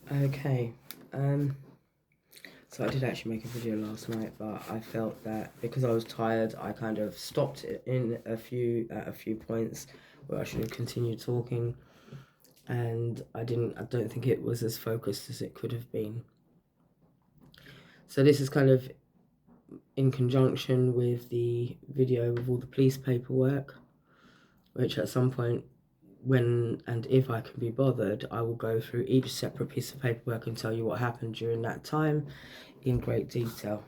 Okay, so I did actually make a video last night, but I felt that because I was tired, I kind of stopped it in a few points where I should have continued talking, and I don't think it was as focused as it could have been. So this is kind of in conjunction with the video with all the police paperwork, which at some point, when and if I can be bothered, I will go through each separate piece of paperwork and tell you what happened during that time in great detail.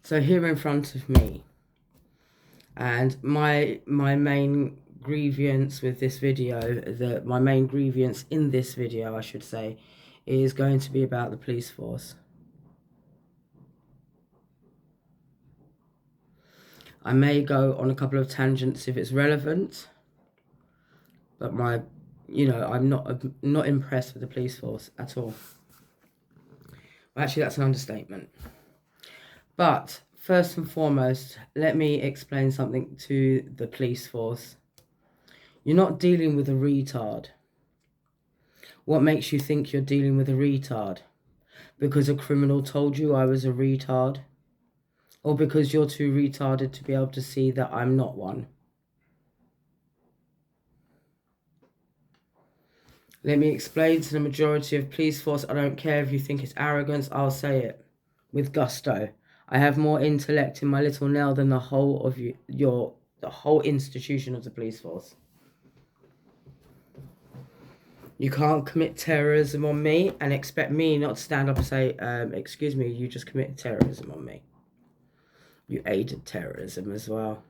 So here in front of me, and my main grievance with this video, my main grievance in this video, I should say, is going to be about the police force. I may go on a couple of tangents if it's relevant, but I'm not impressed with the police force at all. Well, actually, that's an understatement. But first and foremost, let me explain something to the police force. You're not dealing with a retard. What makes you think you're dealing with a retard? Because a criminal told you I was a retard? Or because you're too retarded to be able to see that I'm not one? Let me explain to the majority of police force. I don't care if you think it's arrogance, I'll say it with gusto. I have more intellect in my little nail than the whole of the whole institution of the police force. You can't commit terrorism on me and expect me not to stand up and say, excuse me, you just committed terrorism on me. You aided terrorism as well.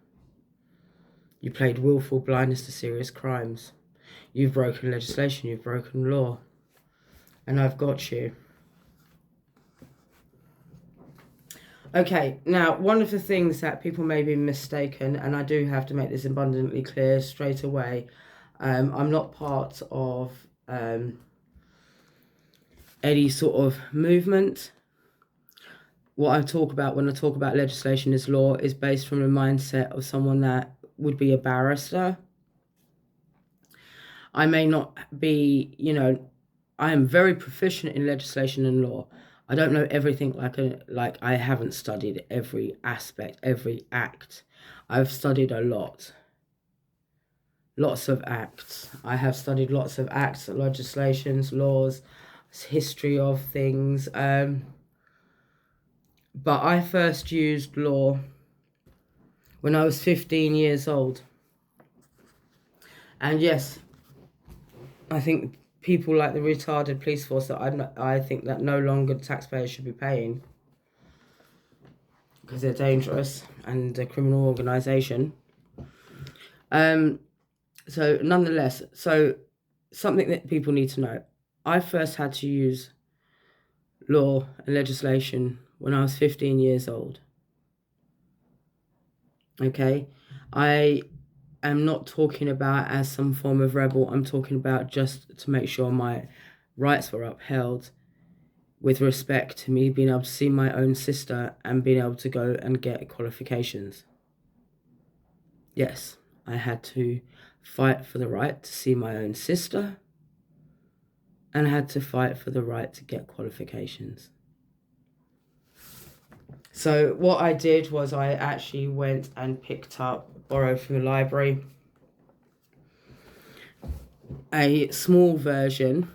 You played willful blindness to serious crimes. You've broken legislation, you've broken law. And I've got you. Okay, now, one of the things that people may be mistaken, and I do have to make this abundantly clear straight away, I'm not part of any sort of movement. What I talk about when I talk about legislation is law is based from the mindset of someone that would be a barrister. I may not be, I am very proficient in legislation and law. I don't know everything like I haven't studied every aspect, every act. I've studied a lot. Lots of acts. I have studied lots of acts, legislations, laws, history of things. But I first used law when I was 15 years old. And yes, I think people like the retarded police force that I think that no longer taxpayers should be paying because they're dangerous and a criminal organisation. So nonetheless, something that people need to know. I first had to use law and legislation when I was 15 years old. Okay? I am not talking about as some form of rebel. I'm talking about just to make sure my rights were upheld with respect to me being able to see my own sister and being able to go and get qualifications. Yes, I had to fight for the right to see my own sister and I had to fight for the right to get qualifications. So what I did was I actually went and borrowed from the library, a small version,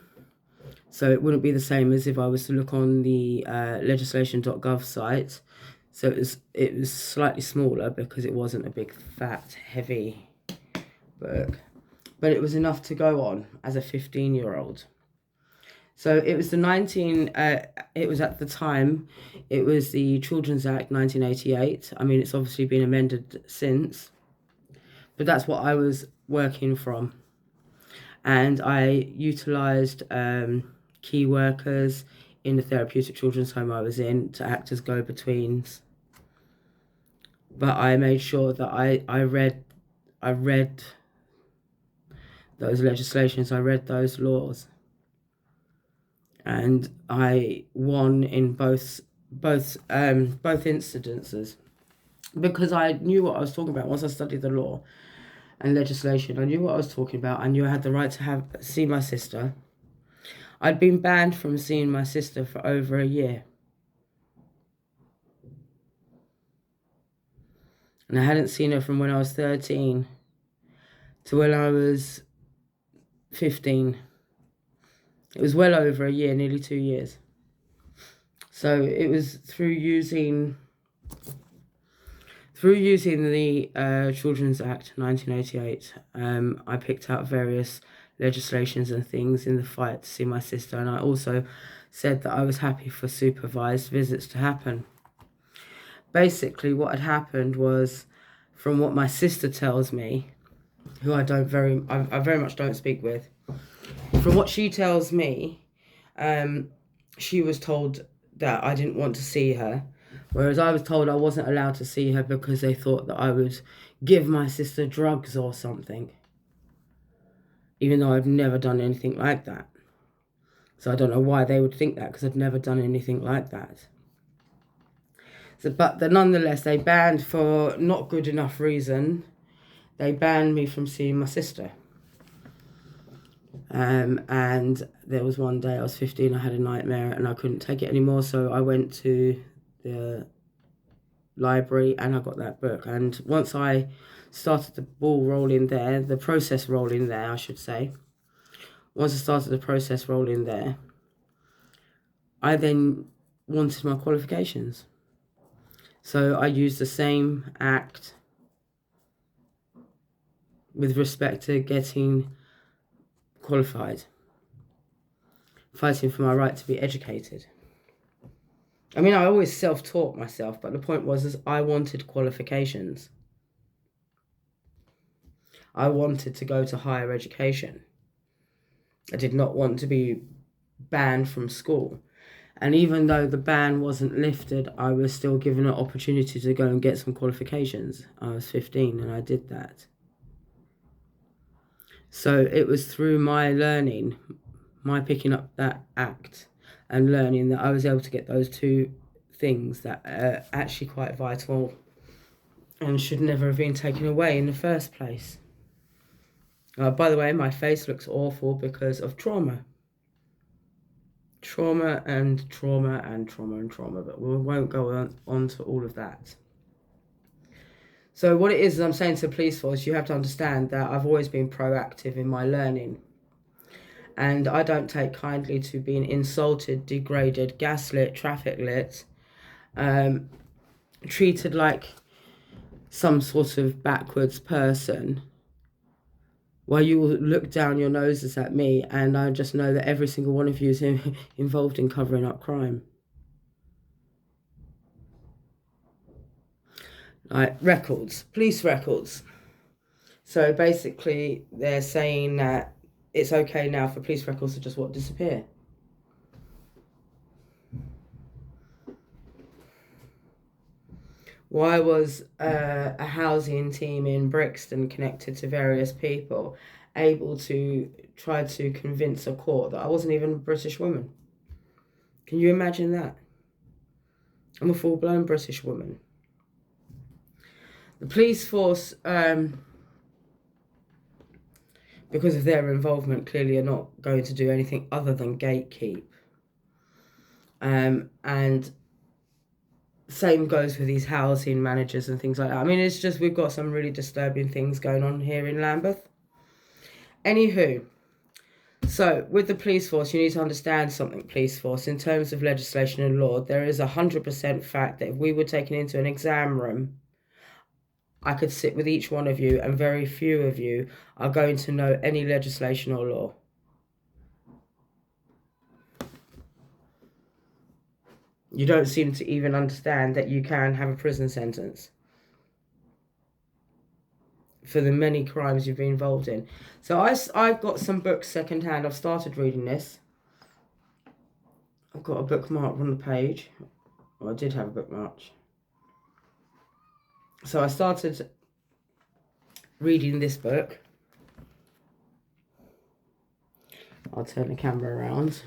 so it wouldn't be the same as if I was to look on the legislation.gov site. So it was slightly smaller because it wasn't a big, fat, heavy book, but it was enough to go on as a 15-year-old. So it was it was at the time, it was the Children's Act 1988. I mean, it's obviously been amended since, but that's what I was working from. And I utilised key workers in the therapeutic children's home I was in to act as go-betweens. But I made sure that I read those legislations, I read those laws. And I won in both incidences because I knew what I was talking about once I studied the law. and legislation. I knew what I was talking about. I knew I had the right to see my sister. I'd been banned from seeing my sister for over a year. And I hadn't seen her from when I was 13 to when I was 15. It was well over a year, nearly 2 years. So it was through using the Children's Act 1988, I picked out various legislations and things in the fight to see my sister, and I also said that I was happy for supervised visits to happen. Basically, what had happened was, from what my sister tells me, who I very much don't speak with, from what she tells me, she was told that I didn't want to see her, whereas I was told I wasn't allowed to see her because they thought that I would give my sister drugs or something, even though I've never done anything like that. So I don't know why they would think that, because I've never done anything like that. So, but nonetheless, they banned, for not good enough reason, they banned me from seeing my sister. And there was one day, I was 15, I had a nightmare and I couldn't take it anymore, so I went to the library and I got that book. And once I started the ball rolling there, the process rolling there, I should say, once I started the process rolling there, I then wanted my qualifications. So I used the same act with respect to getting qualified, fighting for my right to be educated. I mean, I always self-taught myself, but the point was I wanted qualifications. I wanted to go to higher education. I did not want to be banned from school. And even though the ban wasn't lifted, I was still given an opportunity to go and get some qualifications. I was 15 and I did that. So it was through my learning, my picking up that act and learning, that I was able to get those two things that are actually quite vital and should never have been taken away in the first place. By the way, my face looks awful because of trauma. Trauma and trauma and trauma and trauma, but we won't go on to all of that. So what it is I'm saying to the police force, you have to understand that I've always been proactive in my learning. And I don't take kindly to being insulted, degraded, gaslit, traffic lit, treated like some sort of backwards person, while you will look down your noses at me, and I just know that every single one of you is involved in covering up crime. Like records, police records. So basically they're saying that it's okay now for police records to just disappear. Why was a housing team in Brixton, connected to various people, able to try to convince a court that I wasn't even a British woman? Can you imagine that? I'm a full-blown British woman. The police force, because of their involvement, clearly are not going to do anything other than gatekeep. And same goes with these housing managers and things like that. I mean, it's just, we've got some really disturbing things going on here in Lambeth. Anywho, so with the police force, you need to understand something, police force, in terms of legislation and law, there is 100% fact that if we were taken into an exam room, I could sit with each one of you, and very few of you are going to know any legislation or law. You don't seem to even understand that you can have a prison sentence for the many crimes you've been involved in. So I've got some books secondhand. I've started reading this. I've got a bookmark on the page. Well, I did have a bookmark. So I started reading this book. I'll turn the camera around.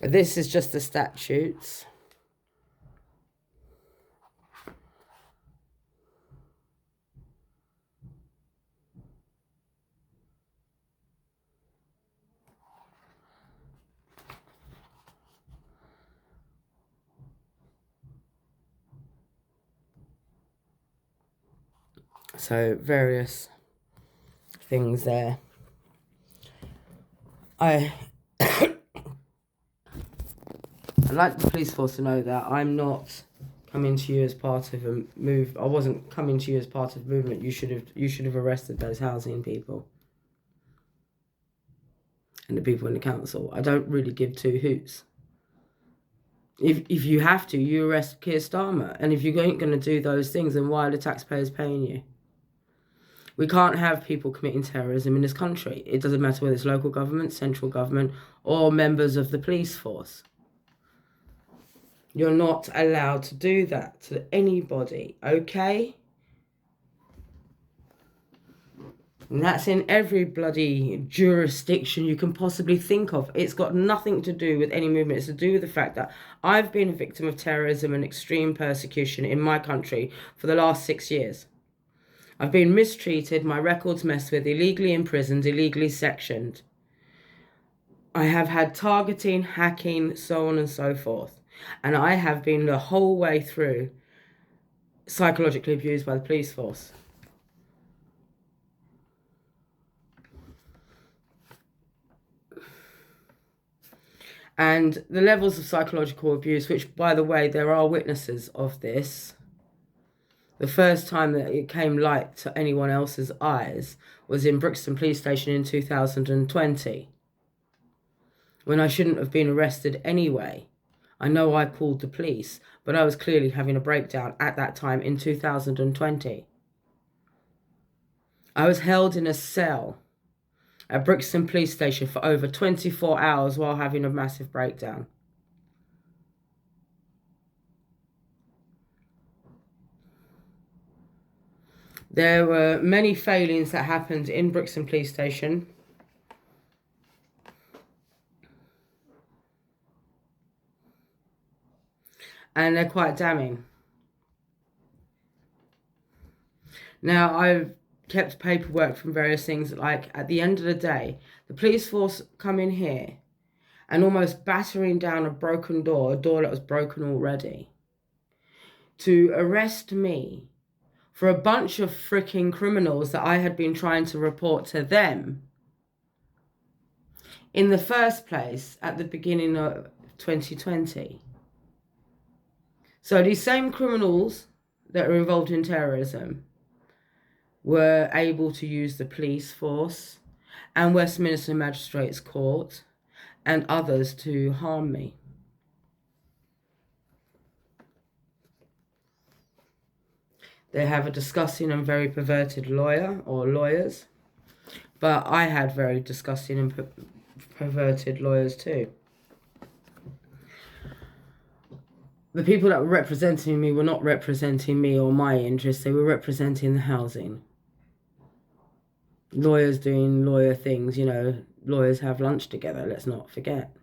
This is just the statutes. So various things there. I'd like the police force to know that I'm not coming to you as part of a move. I wasn't coming to you as part of a movement. You should have arrested those housing people and the people in the council. I don't really give two hoots. If you have to, you arrest Keir Starmer. And if you ain't going to do those things, then why are the taxpayers paying you? We can't have people committing terrorism in this country. It doesn't matter whether it's local government, central government, or members of the police force. You're not allowed to do that to anybody, okay? And that's in every bloody jurisdiction you can possibly think of. It's got nothing to do with any movement. It's to do with the fact that I've been a victim of terrorism and extreme persecution in my country for the last 6 years. I've been mistreated, my records messed with, illegally imprisoned, illegally sectioned. I have had targeting, hacking, so on and so forth. And I have been the whole way through psychologically abused by the police force. And the levels of psychological abuse, which, by the way, there are witnesses of this. The first time that it came light to anyone else's eyes was in Brixton Police Station in 2020, when I shouldn't have been arrested anyway. I know I called the police, but I was clearly having a breakdown at that time in 2020. I was held in a cell at Brixton Police Station for over 24 hours while having a massive breakdown. There were many failings that happened in Brixton Police Station. And they're quite damning. Now, I've kept paperwork from various things, like at the end of the day, the police force come in here and almost battering down a broken door, a door that was broken already, to arrest me for a bunch of freaking criminals that I had been trying to report to them in the first place at the beginning of 2020. So these same criminals that are involved in terrorism were able to use the police force and Westminster Magistrates Court and others to harm me. They have a disgusting and very perverted lawyer or lawyers, but I had very disgusting and perverted lawyers too. The people that were representing me were not representing me or my interests, they were representing the housing. Lawyers doing lawyer things, lawyers have lunch together, let's not forget.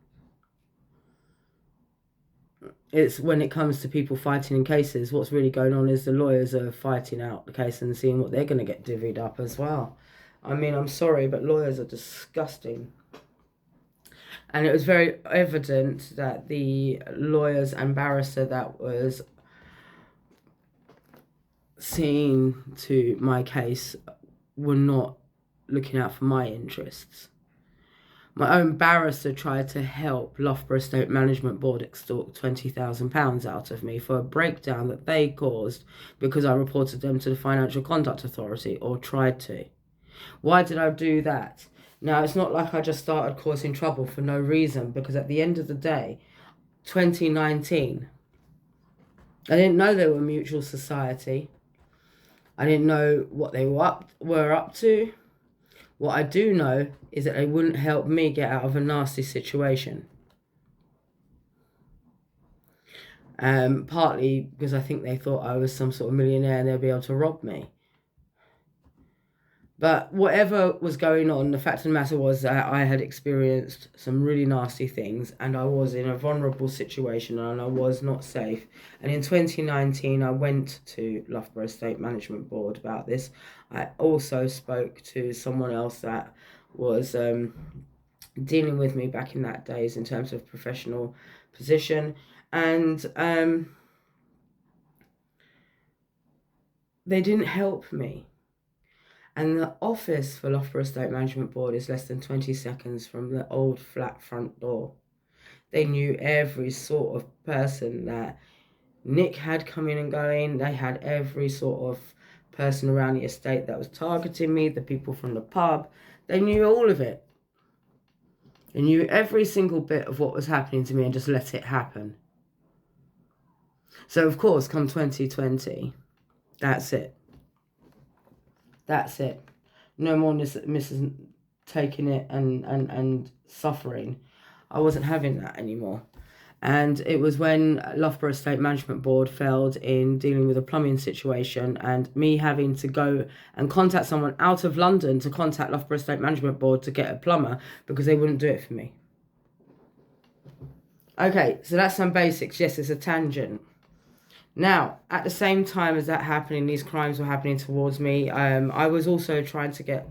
It's when it comes to people fighting in cases, what's really going on is the lawyers are fighting out the case and seeing what they're going to get divvied up as well. I mean, I'm sorry, but lawyers are disgusting. And it was very evident that the lawyers and barrister that was seeing to my case were not looking out for my interests. My own barrister tried to help Loughborough Estate Management Board extort £20,000 out of me for a breakdown that they caused because I reported them to the Financial Conduct Authority, or tried to. Why did I do that? Now, it's not like I just started causing trouble for no reason, because at the end of the day, 2019, I didn't know they were a mutual society. I didn't know what they were up to. What I do know is that they wouldn't help me get out of a nasty situation. Partly because I think they thought I was some sort of millionaire and they'd be able to rob me. But whatever was going on, the fact of the matter was that I had experienced some really nasty things, and I was in a vulnerable situation, and I was not safe. And in 2019, I went to Loughborough Estate Management Board about this. I also spoke to someone else that was dealing with me back in that days in terms of professional position, and they didn't help me. And the office for Loughborough Estate Management Board is less than 20 seconds from the old flat front door. They knew every sort of person that Nick had coming and going. They had every sort of person around the estate that was targeting me, the people from the pub. They knew all of it. They knew every single bit of what was happening to me and just let it happen. So, of course, come 2020, that's it. That's it. No more Mrs. taking it and suffering. I wasn't having that anymore. And it was when Loughborough Estate Management Board failed in dealing with a plumbing situation, and me having to go and contact someone out of London to contact Loughborough Estate Management Board to get a plumber because they wouldn't do it for me. Okay, so that's some basics. Yes, it's a tangent. Now, at the same time as that happening, these crimes were happening towards me, I was also trying to get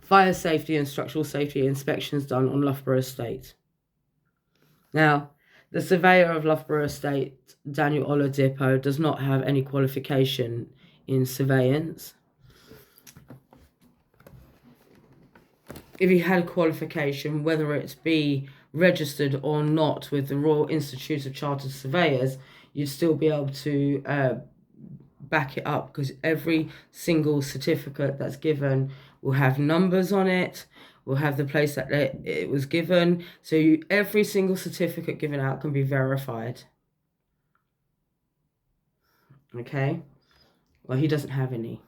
fire safety and structural safety inspections done on Loughborough Estate. Now, the surveyor of Loughborough Estate, Daniel Oladipo, does not have any qualification in surveillance. If he had a qualification, whether it be registered or not with the Royal Institute of Chartered Surveyors, you'd still be able to back it up, because every single certificate that's given will have numbers on it, will have the place that it was given. So every single certificate given out can be verified. Okay? Well, he doesn't have any.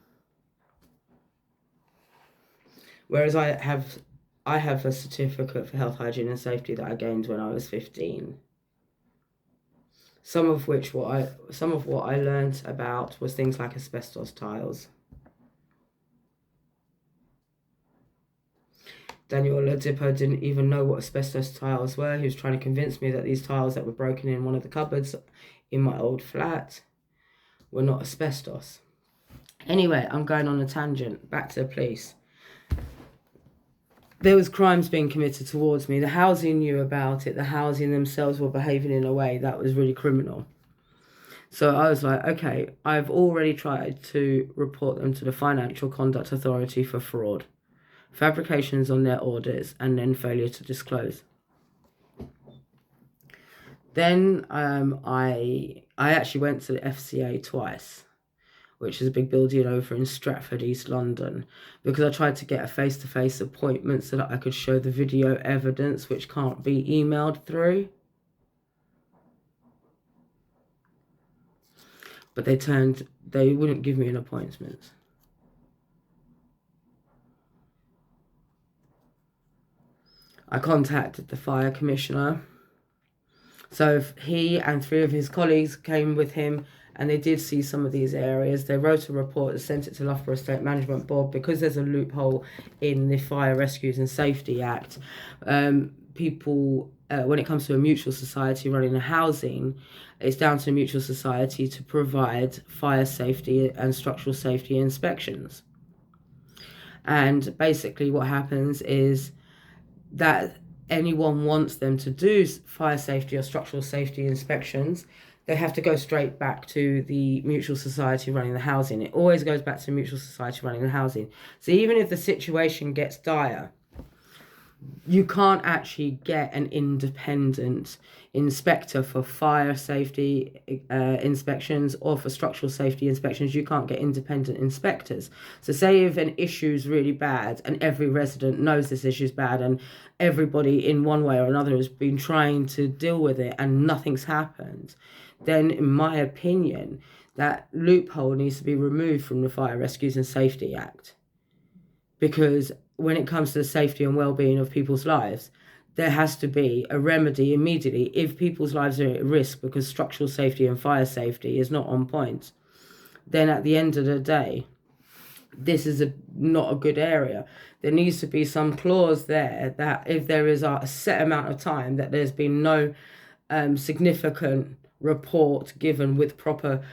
Whereas I have a certificate for health, hygiene and safety that I gained when I was 15. Some of what I learned about was things like asbestos tiles. Daniel Oladipo didn't even know what asbestos tiles were. He was trying to convince me that these tiles that were broken in one of the cupboards in my old flat were not asbestos. Anyway, I'm going on a tangent. Back to the police. There was crimes being committed towards me. The housing knew about it. The housing themselves were behaving in a way that was really criminal. So I was like, okay, I've already tried to report them to the Financial Conduct Authority for fraud, fabrications on their orders, and then failure to disclose. Then I actually went to the FCA twice, which is a big building over in Stratford, East London, because I tried to get a face-to-face appointment so that I could show the video evidence, which can't be emailed through. But they wouldn't give me an appointment. I contacted the fire commissioner. So he and 3 of his colleagues came with him, and they did see some of these areas. They wrote a report and sent it to Loughborough Estate Management Board, because there's a loophole in the Fire Rescues and Safety Act. People, when it comes to a mutual society running a housing, it's down to a mutual society to provide fire safety and structural safety inspections. And basically what happens is that anyone wants them to do fire safety or structural safety inspections, they have to go straight back to the mutual society running the housing. It always goes back to the mutual society running the housing. So even if the situation gets dire, you can't actually get an independent inspector for fire safety inspections or for structural safety inspections. You can't get independent inspectors. So say if an issue is really bad and every resident knows this issue is bad and everybody in one way or another has been trying to deal with it and nothing's happened, then in my opinion, that loophole needs to be removed from the Fire Rescues and Safety Act. Because when it comes to the safety and well-being of people's lives, there has to be a remedy immediately. If people's lives are at risk because structural safety and fire safety is not on point, then at the end of the day, this is not a good area. There needs to be some clause there that if there is a set amount of time that there's been no significant report given with proper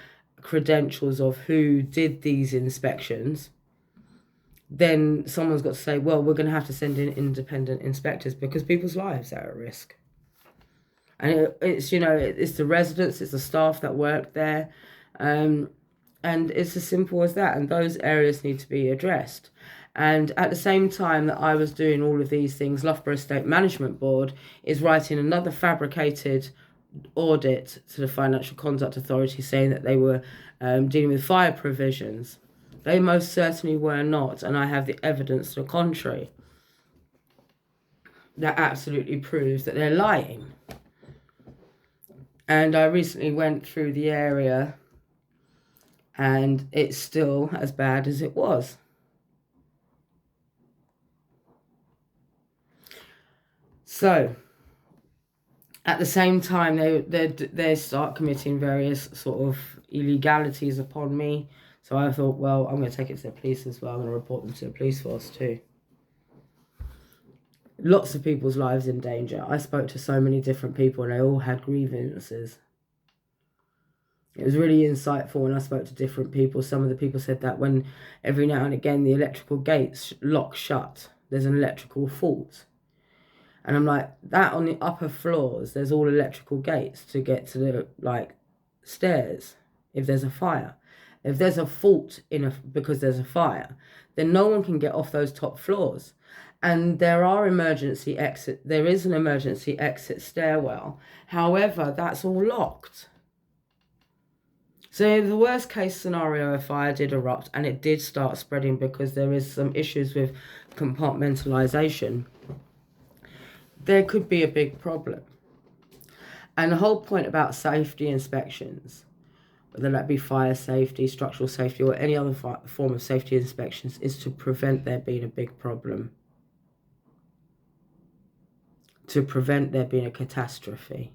credentials of who did these inspections, then someone's got to say, well, we're going to have to send in independent inspectors because people's lives are at risk. And it's, you know, it's the residents, it's the staff that work there. And it's as simple as that. And those areas need to be addressed. And at the same time that I was doing all of these things, Loughborough State Management Board is writing another fabricated audit to the Financial Conduct Authority saying that they were dealing with fire provisions. They most certainly were not, and I have the evidence to the contrary. That absolutely proves that they're lying. And I recently went through the area and it's still as bad as it was. So, at the same time, they start committing various sort of illegalities upon me. So I thought, well, I'm going to take it to the police as well. I'm going to report them to the police force too. Lots of people's lives in danger. I spoke to so many different people and they all had grievances. It was really insightful when I spoke to different people. Some of the people said that when every now and again the electrical gates lock shut, there's an electrical fault. And I'm like, that on the upper floors, there's all electrical gates to get to the stairs if there's a fire. If there's a fault because there's a fire, then no one can get off those top floors. And there is an emergency exit stairwell. However, that's all locked. So the worst case scenario, a fire did erupt and it did start spreading because there is some issues with compartmentalization, there could be a big problem. And the whole point about safety inspections, whether that be fire safety, structural safety, or any other form of safety inspections, is to prevent there being a big problem. To prevent there being a catastrophe.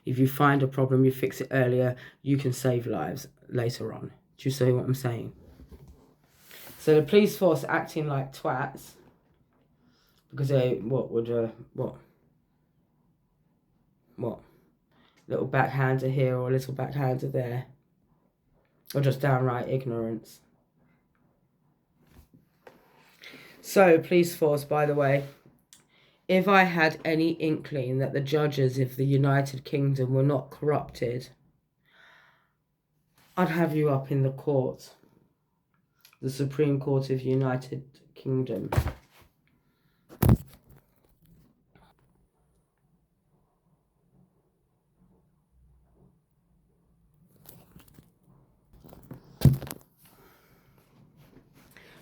If you find a problem, you fix it earlier, you can save lives later on. Do you see what I'm saying? So the police force acting like twats, because they, what? Little backhander here or a little backhander there. Or just downright ignorance. So, police force, by the way, if I had any inkling that the judges of the United Kingdom were not corrupted, I'd have you up in the court. The Supreme Court of United Kingdom.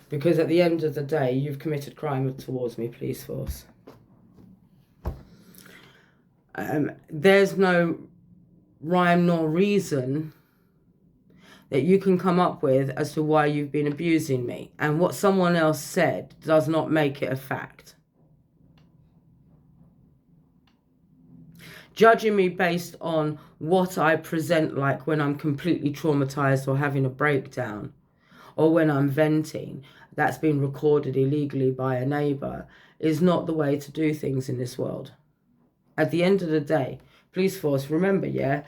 Because at the end of the day, you've committed crime towards me, police force. There's no rhyme nor reason that you can come up with as to why you've been abusing me. And what someone else said does not make it a fact. Judging me based on what I present like when I'm completely traumatized or having a breakdown, or when I'm venting, that's been recorded illegally by a neighbour, is not the way to do things in this world. At the end of the day, police force, remember, yeah,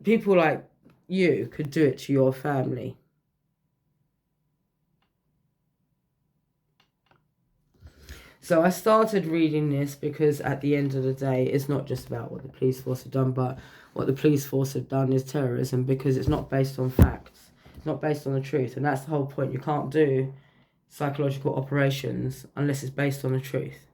people like you could do it to your family. So I started reading this because at the end of the day, it's not just about what the police force have done, but what the police force have done is terrorism, because it's not based on facts. It's not based on the truth. And that's the whole point. You can't do psychological operations unless it's based on the truth.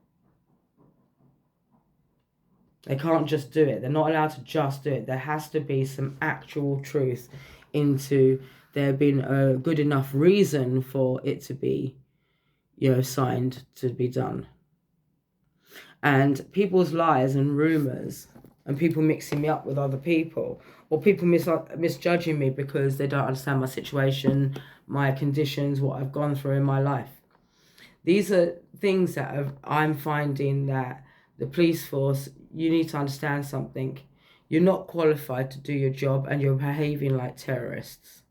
They can't just do it. They're not allowed to just do it. There has to be some actual truth into there being a good enough reason for it to be, signed to be done. And people's lies and rumours and people mixing me up with other people, or people misjudging me because they don't understand my situation, my conditions, what I've gone through in my life. These are things that I'm finding that the police force, you need to understand something. You're not qualified to do your job and you're behaving like terrorists.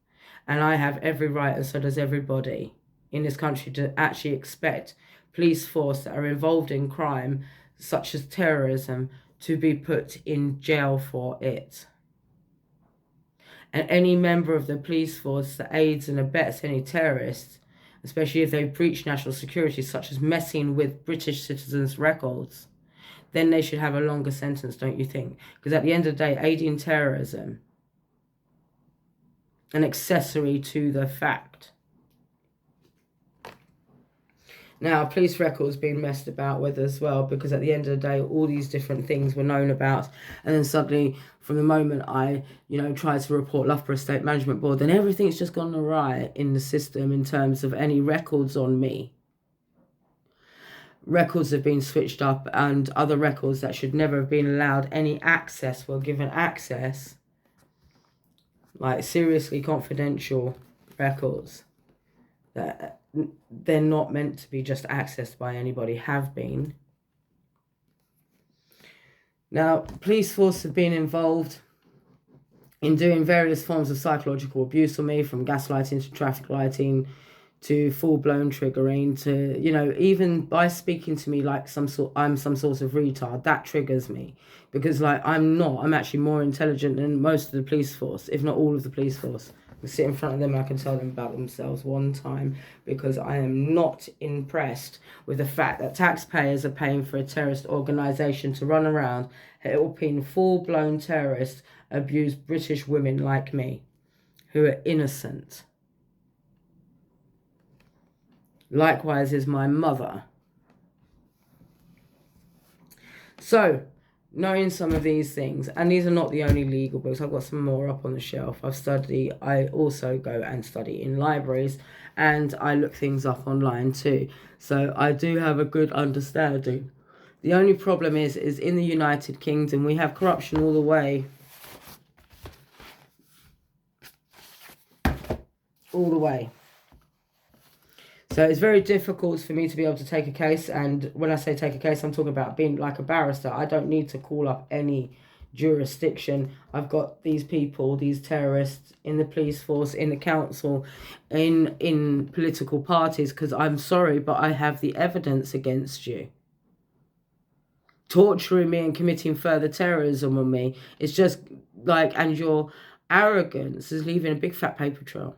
And I have every right, and so does everybody in this country, to actually expect police force that are involved in crime, such as terrorism, to be put in jail for it. And any member of the police force that aids and abets any terrorists, especially if they breach national security, such as messing with British citizens' records, then they should have a longer sentence, don't you think? Because at the end of the day, aiding terrorism, an accessory to the fact. Now, police records being messed about with as well, because at the end of the day, all these different things were known about. And then suddenly, from the moment I, tried to report Loughborough State Management Board, then everything's just gone awry in the system in terms of any records on me. Records have been switched up, and other records that should never have been allowed any access were given access. Like, seriously confidential records that they're not meant to be just accessed by anybody, have been. Now, police force have been involved in doing various forms of psychological abuse on me, from gaslighting to traffic lighting to full-blown triggering to, even by speaking to me like I'm some sort of retard, that triggers me. Because, I'm actually more intelligent than most of the police force, if not all of the police force. I can sit in front of them and I can tell them about themselves one time, because I am not impressed with the fact that taxpayers are paying for a terrorist organisation to run around helping full-blown terrorists abuse British women like me, who are innocent. Likewise is my mother. So, knowing some of these things, and these are not the only legal books, I've got some more up on the shelf. I also go and study in libraries, and I look things up online too. So I do have a good understanding. The only problem is in the United Kingdom, we have corruption all the way. All the way. So it's very difficult for me to be able to take a case, and when I say take a case, I'm talking about being like a barrister. I don't need to call up any jurisdiction. I've got these people, these terrorists in the police force, in the council, in political parties, because I'm sorry, but I have the evidence against you. Torturing me and committing further terrorism on me, it's just and your arrogance is leaving a big fat paper trail.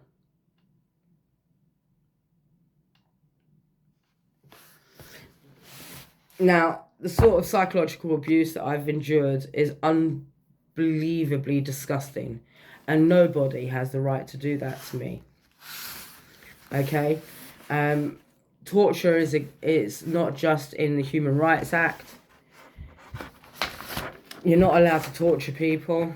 Now, the sort of psychological abuse that I've endured is unbelievably disgusting, and nobody has the right to do that to me. Okay? Torture is not just in the Human Rights Act. You're not allowed to torture people.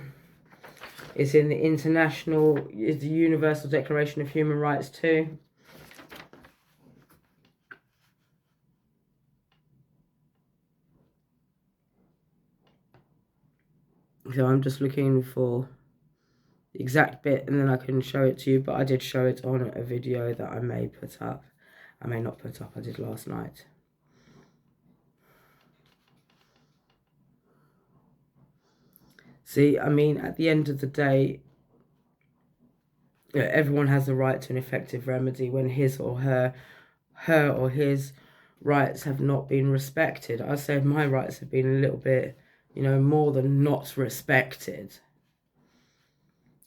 It's in the the Universal Declaration of Human Rights too. So I'm just looking for the exact bit, and then I can show it to you. But I did show it on a video that I may put up. I may not put up. I did last night. See, I mean, at the end of the day, everyone has the right to an effective remedy when his or her or his rights have not been respected. I said my rights have been a little bit, more than not respected.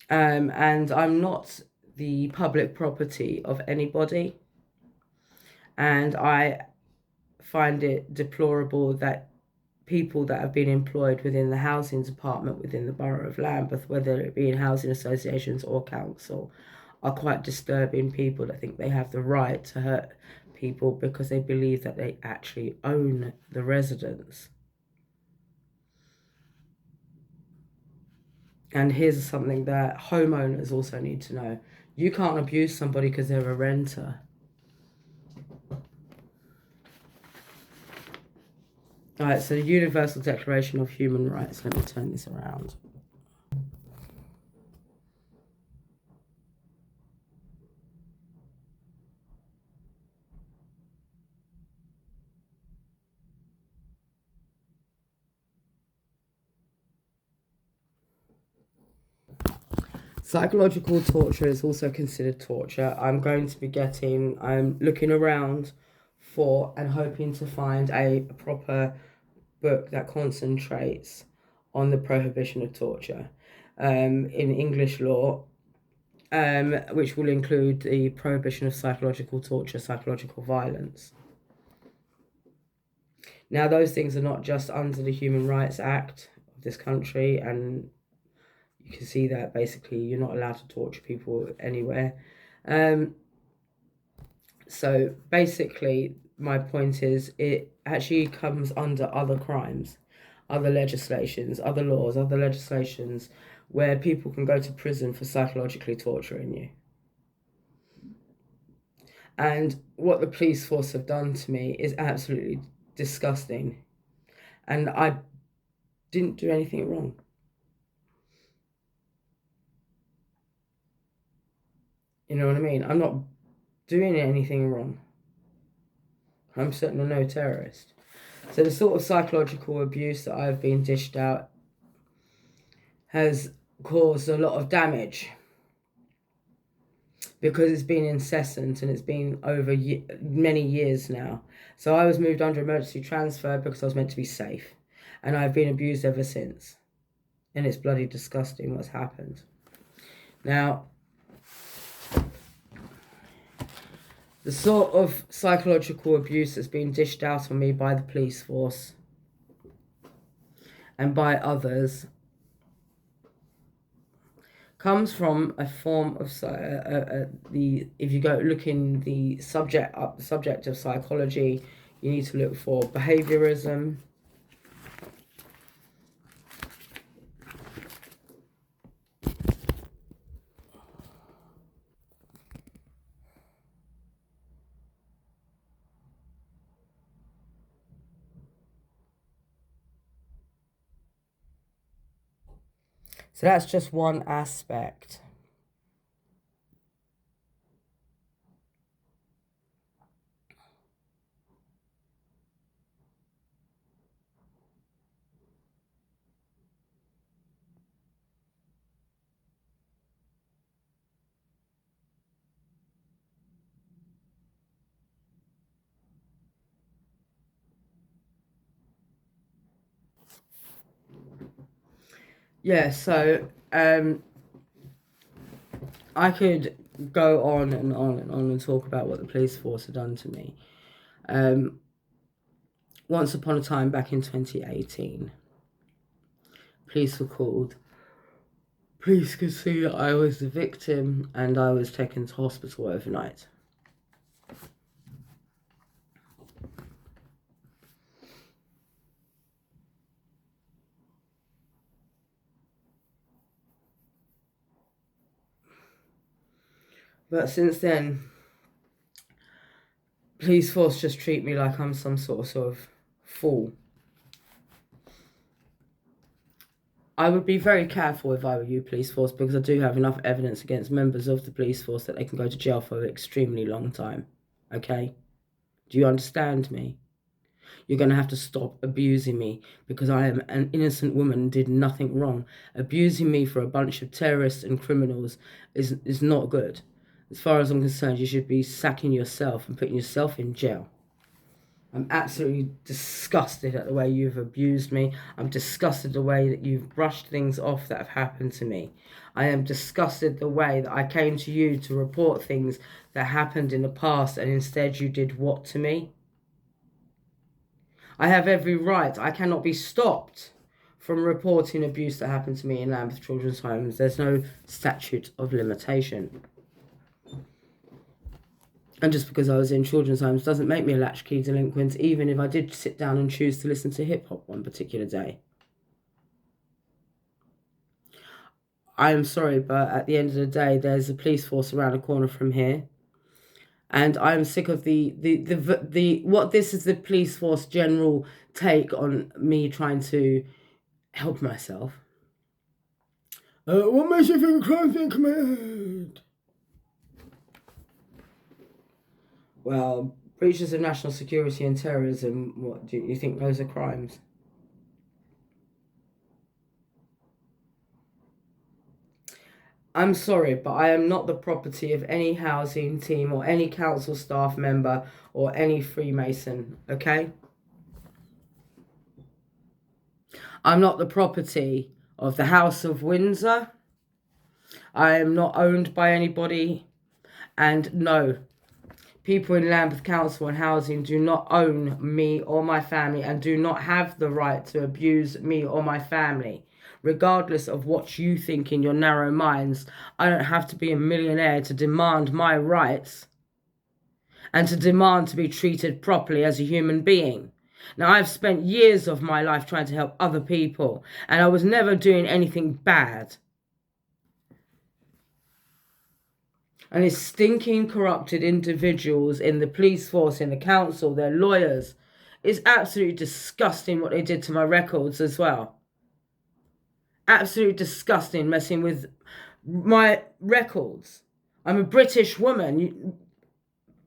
And I'm not the public property of anybody. And I find it deplorable that people that have been employed within the housing department within the Borough of Lambeth, whether it be in housing associations or council, are quite disturbing people that think they have the right to hurt people because they believe that they actually own the residence. And here's something that homeowners also need to know. You can't abuse somebody because they're a renter. All right, so the Universal Declaration of Human Rights. Let me turn this around. Psychological torture is also considered torture. I'm looking around for and hoping to find a proper book that concentrates on the prohibition of torture in English law, which will include the prohibition of psychological torture, psychological violence. Now, those things are not just under the Human Rights Act of this country, and you can see that basically you're not allowed to torture people anywhere. So basically, my point is it actually comes under other crimes, other legislations, other laws, other legislations where people can go to prison for psychologically torturing you. And what the police force have done to me is absolutely disgusting. And I didn't do anything wrong. You know what I mean? I'm not doing anything wrong. I'm certainly no terrorist. So the sort of psychological abuse that I've been dished out has caused a lot of damage because it's been incessant and it's been over many years now. So I was moved under emergency transfer because I was meant to be safe, and I've been abused ever since. And it's bloody disgusting what's happened. Now, the sort of psychological abuse that's been dished out on me by the police force and by others comes from a form of if you go look in the subject of psychology, you need to look for behaviorism. So that's just one aspect. Yeah, so I could go on and on and on and talk about what the police force have done to me. Once upon a time, back in 2018, police were called. Police could see that I was the victim and I was taken to hospital overnight. But since then, police force just treat me like I'm some sort of fool. I would be very careful if I were you, police force, because I do have enough evidence against members of the police force that they can go to jail for an extremely long time. Okay? Do you understand me? You're going to have to stop abusing me because I am an innocent woman and did nothing wrong. Abusing me for a bunch of terrorists and criminals is not good. As far as I'm concerned, you should be sacking yourself and putting yourself in jail. I'm absolutely disgusted at the way you've abused me. I'm disgusted the way that you've brushed things off that have happened to me. I am disgusted the way that I came to you to report things that happened in the past and instead you did what to me? I have every right. I cannot be stopped from reporting abuse that happened to me in Lambeth Children's Homes. There's no statute of limitation. And just because I was in children's homes doesn't make me a latchkey delinquent, even if I did sit down and choose to listen to hip-hop one particular day. I am sorry, but at the end of the day, there's a police force around the corner from here. And I'm sick of what this is the police force general take on me trying to help myself. What makes you think crime's been committed? Well, breaches of national security and terrorism, what do you think those are crimes? I'm sorry, but I am not the property of any housing team or any council staff member or any Freemason, okay? I'm not the property of the House of Windsor. I am not owned by anybody. And no, people in Lambeth Council and Housing do not own me or my family and do not have the right to abuse me or my family. Regardless of what you think in your narrow minds, I don't have to be a millionaire to demand my rights and to demand to be treated properly as a human being. Now, I've spent years of my life trying to help other people, and I was never doing anything bad. And it's stinking corrupted individuals in the police force, in the council, their lawyers. It's absolutely disgusting what they did to my records as well. Absolutely disgusting, messing with my records. I'm a British woman.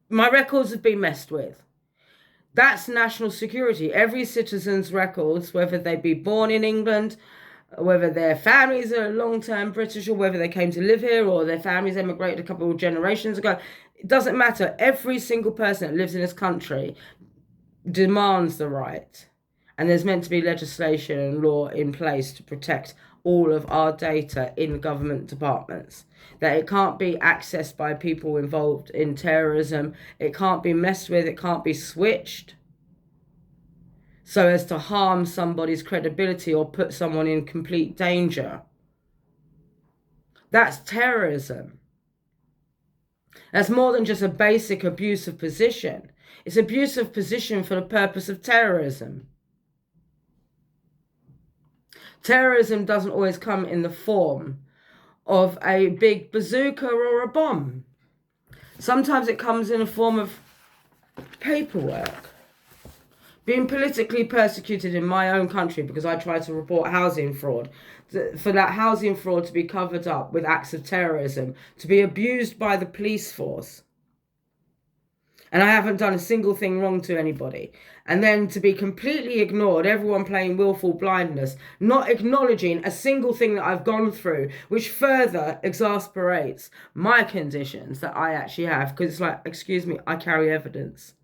My records have been messed with. That's national security. Every citizen's records, whether they be born in England, whether their families are long-term British, or whether they came to live here, or their families emigrated a couple of generations ago, it doesn't matter. Every single person that lives in this country demands the right. And there's meant to be legislation and law in place to protect all of our data in government departments. That it can't be accessed by people involved in terrorism. It can't be messed with. It can't be switched so as to harm somebody's credibility or put someone in complete danger. That's terrorism. That's more than just a basic abuse of position. It's abuse of position for the purpose of terrorism. Terrorism doesn't always come in the form of a big bazooka or a bomb. Sometimes it comes in a form of paperwork. Being politically persecuted in my own country because I tried to report housing fraud, for that housing fraud to be covered up with acts of terrorism, to be abused by the police force. And I haven't done a single thing wrong to anybody. And then to be completely ignored, everyone playing willful blindness, not acknowledging a single thing that I've gone through, which further exasperates my conditions that I actually have. Because it's like, excuse me, I carry evidence.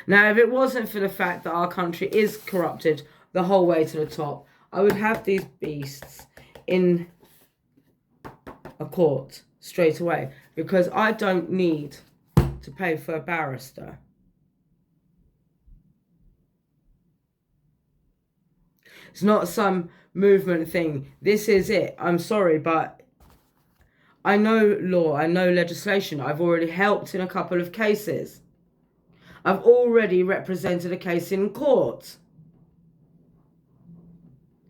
Now, if it wasn't for the fact that our country is corrupted the whole way to the top, I would have these beasts in a court straight away. Because I don't need to pay for a barrister. It's not some movement thing. This is it. I'm sorry, but I know law, I know legislation. I've already helped in a couple of cases. I've already represented a case in court.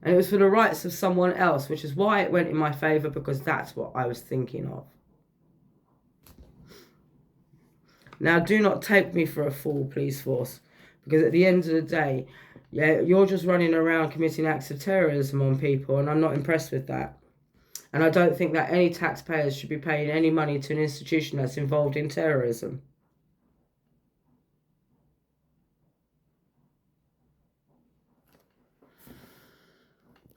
And it was for the rights of someone else, which is why it went in my favour, because that's what I was thinking of. Now, do not take me for a fool, police force, because at the end of the day, yeah, you're just running around committing acts of terrorism on people, and I'm not impressed with that. And I don't think that any taxpayers should be paying any money to an institution that's involved in terrorism.